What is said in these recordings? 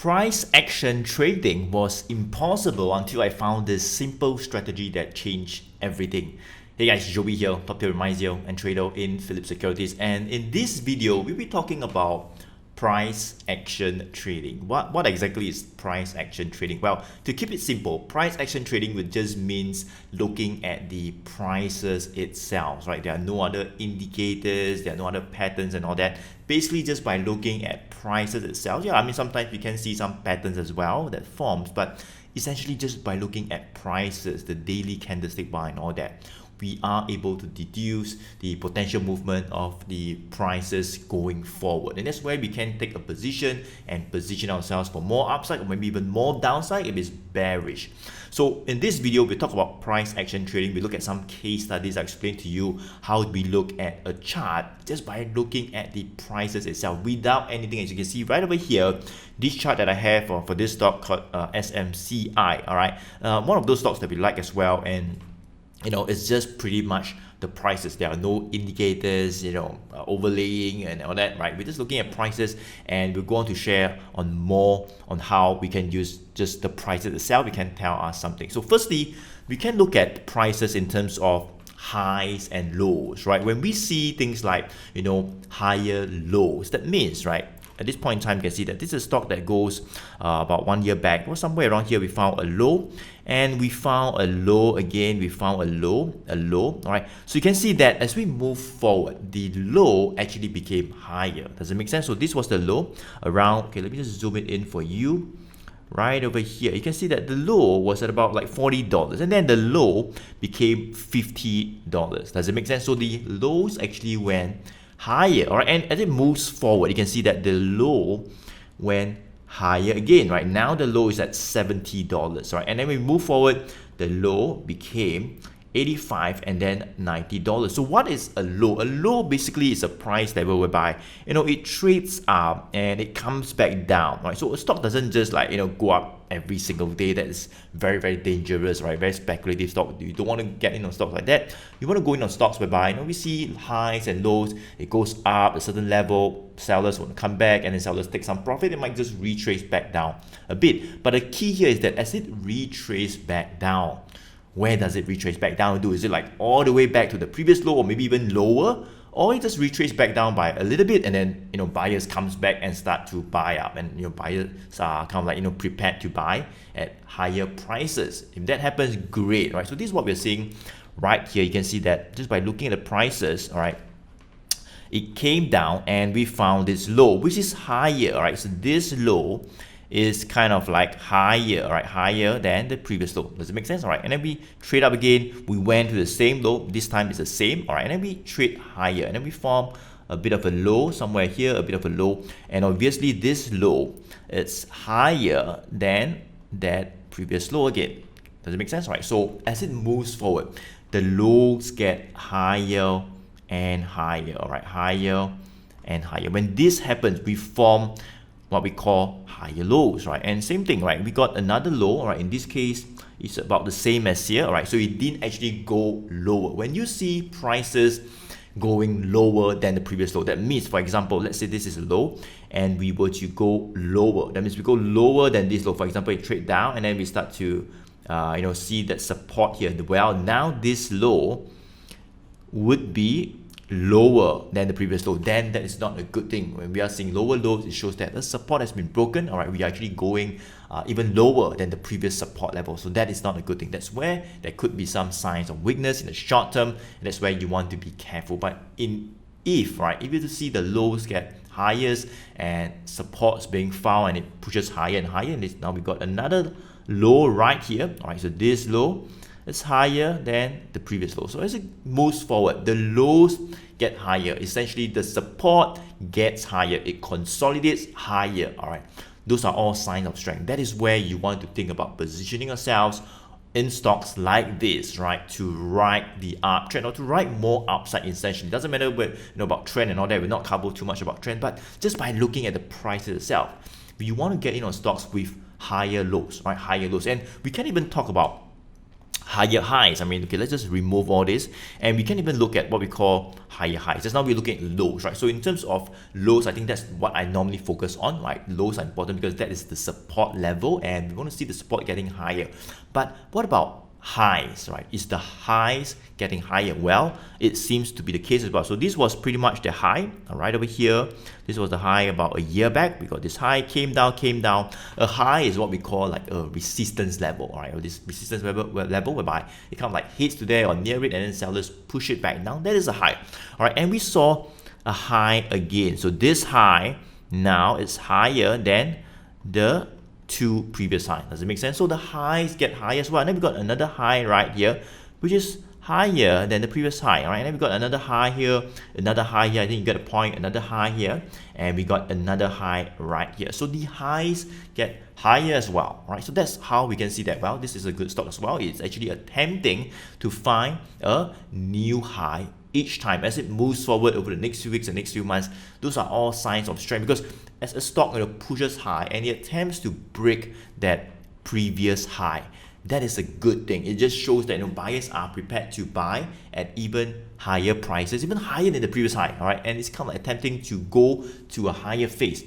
Price action trading was impossible until I found this simple strategy that changed everything. Hey guys, Joey here, top tier Myzio and trader in Philip Securities, and in this video we'll be talking about price action trading. What exactly is price action trading? Well, to keep it simple, price action trading would just means looking at the prices itself, right? There are no other indicators, there are no other patterns and all that. Basically just by looking at prices itself. Yeah, I mean sometimes we can see some patterns as well that forms, but essentially just by looking at prices, the daily candlestick bar and all that, we are able to deduce the potential movement of the prices going forward. And that's where we can take a position and position ourselves for more upside or maybe even more downside if it's bearish. So in this video, we talk about price action trading. We look at some case studies. I explain to you how we look at a chart just by looking at the prices itself without anything. As you can see right over here, this chart that I have for this stock called SMCI, all right? One of those stocks that we like as well, and you know, it's just pretty much the prices. There are no indicators, overlaying and all that, right? We're just looking at prices, and we're going to share on more on how we can use just the prices itself. We can tell us something. So firstly, we can look at prices in terms of highs and lows, right? When we see things like, higher lows, that means, right, at this point in time, you can see that this is a stock that goes about 1 year back, or somewhere around here, we found a low, and we found a low again, we found a low, all right? So you can see that as we move forward, the low actually became higher. Does it make sense? So this was the low around, okay, let me just zoom it in for you. Right over here, you can see that the low was at about like $40, and then the low became $50. Does it make sense? So the lows actually went higher, all right? And as it moves forward, you can see that the low went higher again. Right now the low is at $70, right? And then we move forward, the low became $85 and then $90. So what is a low? A low basically is a price level whereby it trades up and it comes back down, right? So a stock doesn't just go up every single day. That is very, very dangerous, right? Very speculative stock. You don't want to get in on stocks like that. You want to go in on stocks whereby we see highs and lows. It goes up a certain level, sellers want to come back, and then sellers take some profit. It might just retrace back down a bit. But the key here is that as it retraces back down, where does it retrace back down to? Is it like all the way back to the previous low or maybe even lower? Or it just retrace back down by a little bit, and then buyers comes back and start to buy up, and buyers are kind of prepared to buy at higher prices. If that happens, great, right? So this is what we're seeing right here. You can see that just by looking at the prices, all right, it came down and we found this low, which is higher, all right? So this low is kind of like higher, right? Higher than the previous low. Does it make sense? All right. And then we trade up again. We went to the same low. This time it's the same. All right. And then we trade higher. And then we form a bit of a low somewhere here, a bit of a low. And obviously this low, it's higher than that previous low again. Does it make sense? All right. So as it moves forward, the lows get higher and higher. All right. Higher and higher. When this happens, we form what we call higher lows, right? And same thing, right? We got another low, all right? In this case, it's about the same as here, all right? So it didn't actually go lower. When you see prices going lower than the previous low, that means, for example, let's say this is a low and we were to go lower. That means we go lower than this low. For example, it trade down and then we start to, see that support here. Well, now this low would be lower than the previous low. Then that is not a good thing. When we are seeing lower lows, it shows that the support has been broken. All right, we are actually going even lower than the previous support level. So that is not a good thing. That's where there could be some signs of weakness in the short term, and that's where you want to be careful. But if you see the lows get higher and supports being found and it pushes higher and higher, and now we got another low right here. All right, so this low is higher than the previous low. So as it moves forward, the lows get higher. Essentially, the support gets higher. It consolidates higher. All right. Those are all signs of strength. That is where you want to think about positioning yourselves in stocks like this, right? To ride the uptrend or to ride more upside. Essentially, it doesn't matter about trend and all that. We're not cover too much about trend, but just by looking at the price itself, you want to get in on stocks with higher lows, right? Higher lows, and we can even talk about higher highs. I mean, okay, let's just remove all this, and we can even look at what we call higher highs. Just now we're looking at lows, right? So in terms of lows, I think that's what I normally focus on, right? Lows are important because that is the support level, and we want to see the support getting higher. But what about highs, right? Is the highs getting higher? Well, it seems to be the case as well. So this was pretty much the high, right over here. This was the high about a year back. We got this high, came down. A high is what we call like a resistance level, right? Or this resistance level whereby it kind of like hits to there or near it, and then sellers push it back down. That is a high, all right? And we saw a high again. So this high now is higher than the two previous highs. Does it make sense? So the highs get higher as well. And then we got another high right here, which is higher than the previous high. All right, and then we got another high here, another high here. I think you get a point, another high here, and we got another high right here. So the highs get higher as well. Right, so that's how we can see that. Well, this is a good stock as well. It's actually attempting to find a new high each time as it moves forward over the next few weeks and next few months. Those are all signs of strength, because as a stock pushes high and it attempts to break that previous high, that is a good thing. It just shows that buyers are prepared to buy at even higher prices, even higher than the previous high. All right, and it's kind of attempting to go to a higher phase.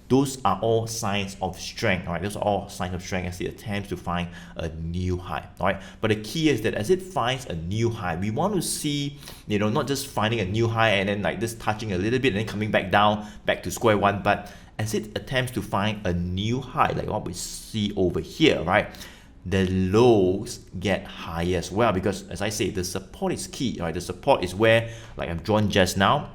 Those are all signs of strength. All right, those are all signs of strength as it attempts to find a new high. All right, but the key is that as it finds a new high, we want to see, not just finding a new high and then like just touching a little bit and then coming back down, back to square one, but as it attempts to find a new high, like what we see over here, right? The lows get higher as well, because as I say, the support is key, right? The support is where, like I've drawn just now,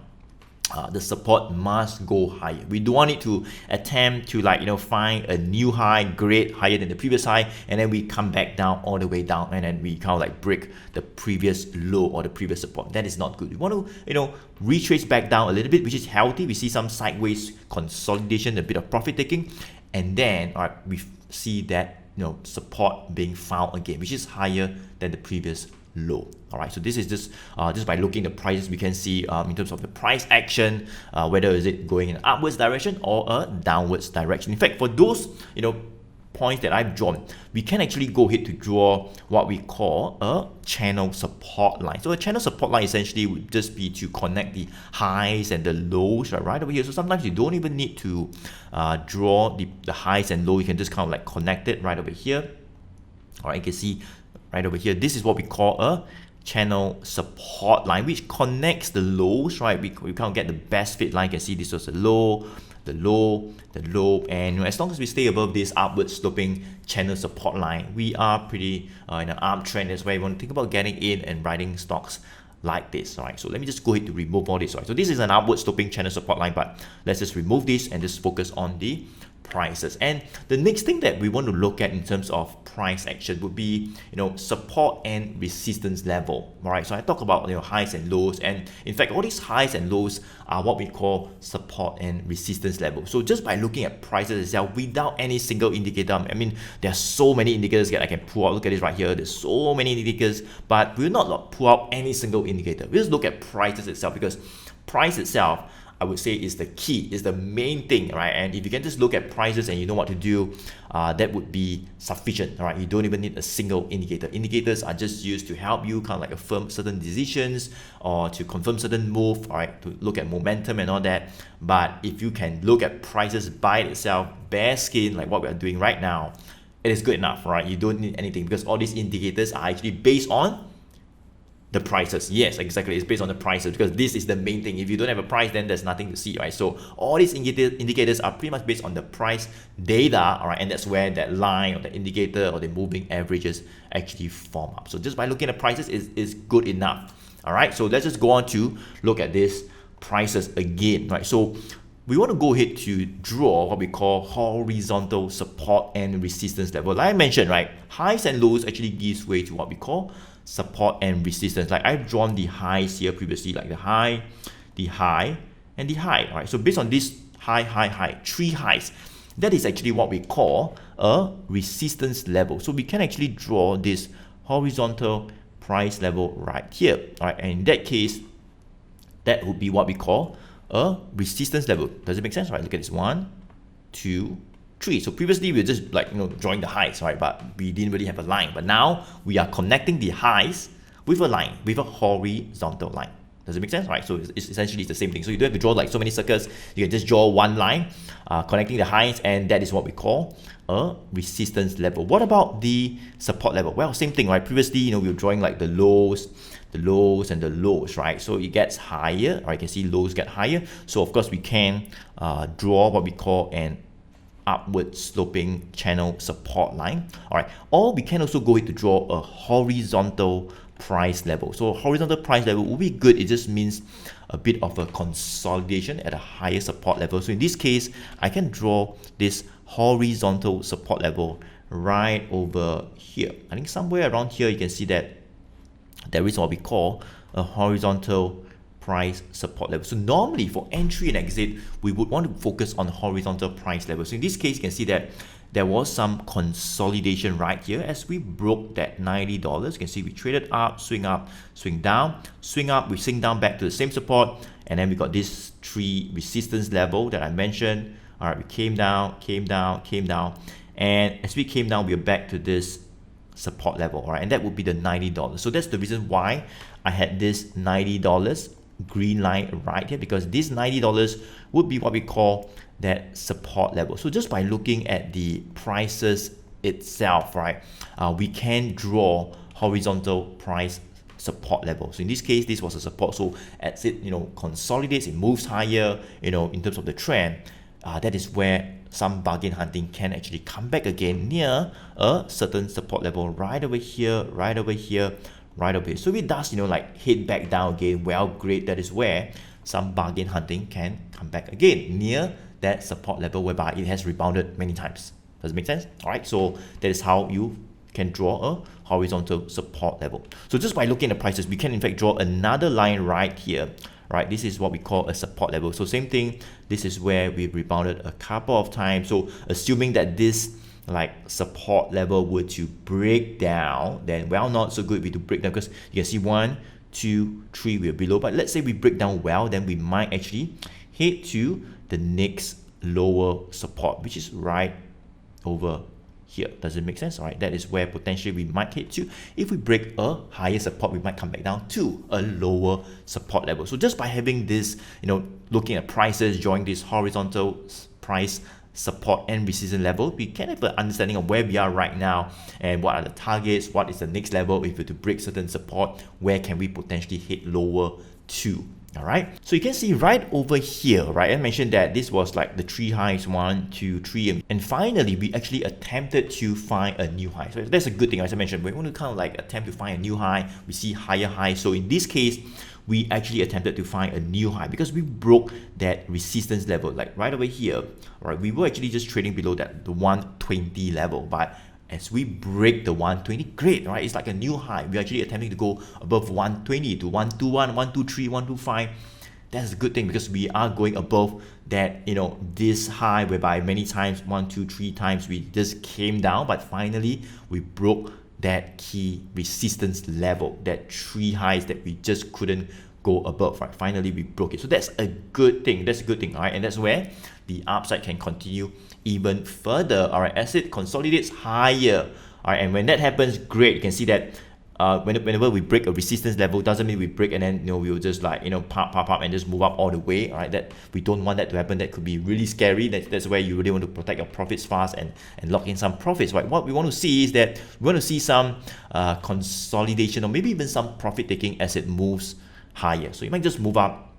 the support must go higher. We don't want it to attempt to find a new high, great, higher than the previous high, and then we come back down all the way down, and then we kind of like break the previous low or the previous support. That is not good. We want to retrace back down a little bit, which is healthy. We see some sideways consolidation, a bit of profit taking, and then we see that support being found again, which is higher than the previous low. All right, so this is just by looking at the prices, we can see in terms of the price action, whether is it going in an upwards direction or a downwards direction. In fact, for those points that I've drawn, we can actually go ahead to draw what we call a channel support line. So a channel support line essentially would just be to connect the highs and the lows right over here. So sometimes you don't even need to draw the highs and lows. You can just kind of like connect it right over here. All right, you can see right over here, this is what we call a channel support line, which connects the lows, right? We kind of get the best fit line. You can see this was the low, the low, the low, and as long as we stay above this upward sloping channel support line, we are pretty in an uptrend. That's why you want to think about getting in and riding stocks like this. All right, so let me just go ahead to remove all this. All right, so this is an upward sloping channel support line, but let's just remove this and just focus on the prices. And the next thing that we want to look at in terms of price action would be support and resistance level. All right, so I talk about highs and lows, and in fact all these highs and lows are what we call support and resistance level. So just by looking at prices itself without any single indicator, I mean there are so many indicators that I can pull out. Look at this right here, there's so many indicators, but we'll not pull out any single indicator. We'll just look at prices itself, because price itself, I would say, is the key, is the main thing, right? And if you can just look at prices and you know what to do, that would be sufficient, all right? You don't even need a single indicator. Indicators are just used to help you kind of like affirm certain decisions or to confirm certain move, all right? To look at momentum and all that. But if you can look at prices by itself, bare skin, like what we are doing right now, it is good enough, right? You don't need anything, because all these indicators are actually based on the prices. Yes, exactly. It's based on the prices, because this is the main thing. If you don't have a price, then there's nothing to see, right? So all these indicators are pretty much based on the price data, all right? And that's where that line or the indicator or the moving averages actually form up. So just by looking at prices is good enough, all right? So let's just go on to look at this prices again, right? So we want to go ahead to draw what we call horizontal support and resistance level. Like I mentioned, right, highs and lows actually gives way to what we call support and resistance. Like I've drawn the highs here previously, like the high, and the high. All right, so based on this high, three highs, that is actually what we call a resistance level. So we can actually draw this horizontal price level right here. All right, and in that case, that would be what we call a resistance level. Does it make sense? Right, look at this, 1, 2, tree. So previously we were just like, drawing the highs, right? But we didn't really have a line. But now we are connecting the highs with a line, with a horizontal line. Does it make sense? Right? So it's essentially the same thing. So you don't have to draw like so many circles. You can just draw one line, connecting the highs, and that is what we call a resistance level. What about the support level? Well, same thing, right? Previously, we were drawing like the lows, and the lows, right? So it gets higher, right? You can see lows get higher. So of course we can draw what we call an upward sloping channel support line. All right, or we can also go to draw a horizontal price level. So horizontal price level will be good. It just means a bit of a consolidation at a higher support level. So in this case, I can draw this horizontal support level right over here. I think somewhere around here you can see that there is what we call a horizontal price support level. So normally for entry and exit, we would want to focus on horizontal price level. So in this case, you can see that there was some consolidation right here as we broke that $90. You can see we traded up, swing down, swing up, we swing down back to the same support, and then we got this 3 resistance level that I mentioned. All right, we came down, and as we came down, we are back to this support level, all right, and that would be the $90. So that's the reason why I had this $90 green line right here, because this $90 would be what we call that support level. So just by looking at the prices itself, right, we can draw horizontal price support level. So in this case, this was a support. So as it consolidates, it moves higher, in terms of the trend, that is where some bargain hunting can actually come back again near a certain support level right over here, right over here, right over here. So if it does, like hit back down again, well, great. That is where some bargain hunting can come back again near that support level whereby it has rebounded many times. Does it make sense? All right. So that is how you can draw a horizontal support level. So just by looking at the prices, we can in fact draw another line right here. Right, this is what we call a support level. So same thing, this is where we rebounded a couple of times. So assuming that this like support level were to break down, then well, not so good if we to break down, because you can see 1, 2, 3 we're below. But let's say we break down well, then we might actually head to the next lower support, which is right over here. Does it make sense? All right, that is where potentially we might hit to. If we break a higher support, we might come back down to a lower support level. So just by having this, looking at prices, drawing this horizontal price support and resistance level, we can have an understanding of where we are right now and what are the targets, what is the next level. If we were to break certain support, where can we potentially hit lower to? All right, so you can see right over here, right, I mentioned that this was like the 3 highs, 1, 2, 3, and finally we actually attempted to find a new high. So that's a good thing. As I mentioned, we want to kind of like attempt to find a new high. We see higher highs. So in this case, we actually attempted to find a new high because we broke that resistance level, like right over here. Right, we were actually just trading below that, the 120 level, but as we break the 120, great, right? It's like a new high. We're actually attempting to go above 120 to 121, 123, 125. That's a good thing because we are going above that, this high whereby many times, 1, 2, 3 times, we just came down, but finally we broke that key resistance level, that 3 highs that we just couldn't go above, right? Finally, we broke it. So that's a good thing. That's a good thing, all right? And that's where the upside can continue even further, all right, as it consolidates higher, all right? And when that happens, great. You can see that whenever we break a resistance level, doesn't mean we break and then we'll just like pop and just move up all the way, all right? That we don't want that to happen. That could be really scary. That's where you really want to protect your profits fast and lock in some profits, right? What we want to see is that we want to see some consolidation or maybe even some profit taking as it moves higher. So you might just move up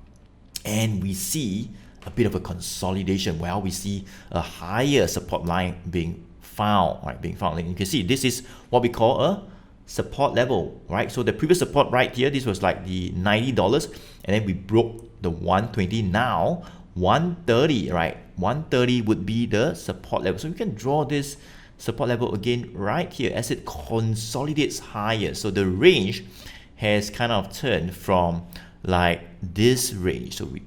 and we see a bit of a consolidation. Well, we see a higher support line being found, right? And you can see this is what we call a support level, right? So the previous support right here, this was like the $90, and then we broke the 120. Now 130, right? 130 would be the support level. So we can draw this support level again right here as it consolidates higher. So the range has kind of turned from like this range. So we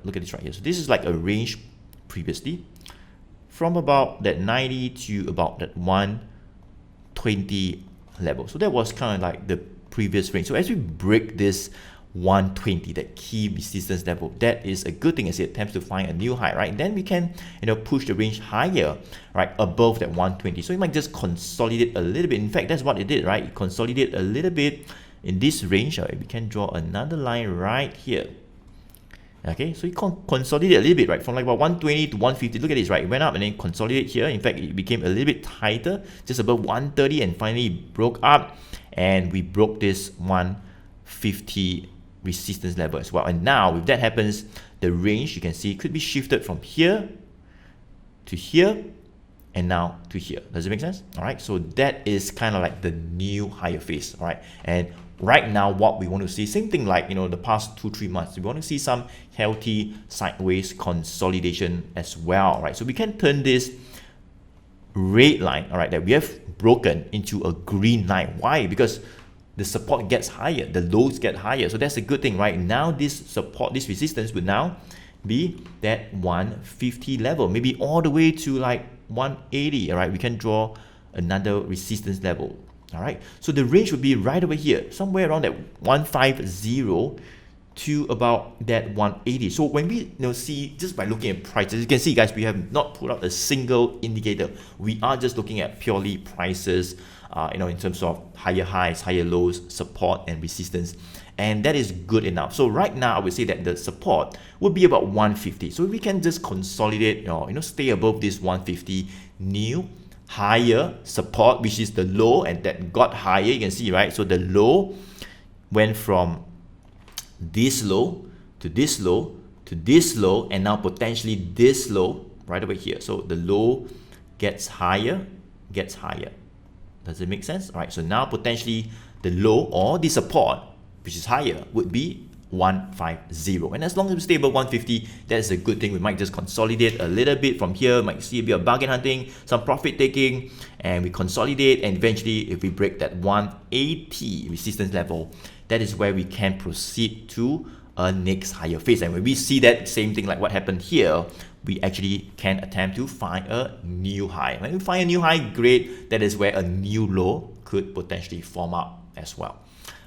look at this right here. So this is like a range previously from about that 90 to about that 120 level. So that was kind of like the previous range. So as we break this 120, that key resistance level. That is a good thing as it attempts to find a new high, right? Then we can, push the range higher, right, above that 120. So it might just consolidate a little bit. In fact, that's what it did, right? It consolidated a little bit in this range. Right? We can draw another line right here. Okay, so it consolidate a little bit, right? From like about 120 to 150. Look at this, right? It went up and then consolidate here. In fact, it became a little bit tighter, just above 130, and finally broke up, and we broke this 150 resistance level as well. And now, if that happens, the range, you can see, could be shifted from here to here, and now to here. Does it make sense? All right, so that is kind of like the new higher phase, all right? And right now, what we want to see, same thing like, the past 2-3 months, we want to see some healthy sideways consolidation as well, right? So we can turn this red line, all right, that we have broken into a green line. Why? Because the support gets higher, the lows get higher. So that's a good thing, right? Now this support, this resistance would now be that 150 level, maybe all the way to like 180, all right? We can draw another resistance level. All right, so the range would be right over here, somewhere around that 150 to about that 180. So when we see, just by looking at prices, you can see, guys, we have not put out a single indicator. We are just looking at purely prices, in terms of higher highs, higher lows, support and resistance, and that is good enough. So right now, I would say that the support would be about 150. So we can just consolidate, stay above this 150, new higher support, which is the low, and that got higher. You can see, right? So the low went from this low to this low to this low, and now potentially this low right over here. So the low gets higher, gets higher. Does it make sense? All right, so now potentially the low or the support, which is higher, would be 150. And as long as we stay above 150, that's a good thing. We might just consolidate a little bit from here, might see a bit of bargain hunting, some profit taking, and we consolidate, and eventually if we break that 180 resistance level, that is where we can proceed to a next higher phase. And when we see that same thing like what happened here, we actually can attempt to find a new high. When we find a new high, great. That is where a new low could potentially form up as well.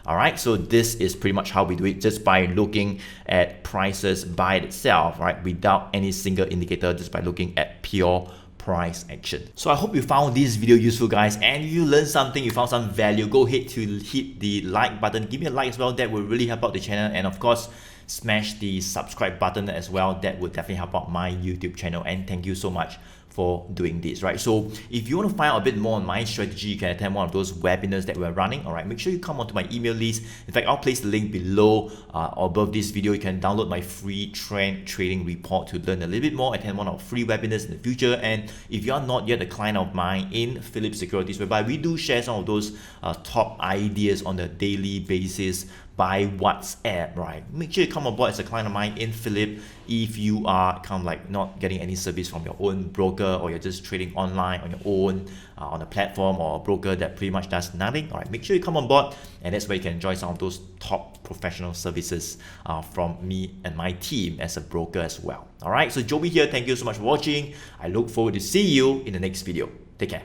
All right, so this is pretty much how we do it, just by looking at prices by itself, right, without any single indicator, just by looking at pure price action. So I hope you found this video useful, guys, and if you learned something, you found some value, go ahead to hit the like button, give me a like as well. That will really help out the channel, and of course, smash the subscribe button as well. That would definitely help out my YouTube channel, and thank you so much for doing this, right? So if you want to find out a bit more on my strategy, you can attend one of those webinars that we're running. All right, make sure you come onto my email list. In fact, I'll place the link below or above this video. You can download my free trend trading report to learn a little bit more, attend one of our free webinars in the future. And if you're not yet a client of mine in Philip Securities, whereby we do share some of those top ideas on a daily basis by WhatsApp, right? Make sure you come aboard as a client of mine in Philip. If you are kind of like not getting any service from your own broker, or you're just trading online on your own on a platform or a broker that pretty much does nothing, all right, make sure you come on board, and that's where you can enjoy some of those top professional services from me and my team as a broker as well. All right, so Joey here. Thank you so much for watching. I look forward to see you in the next video. Take care.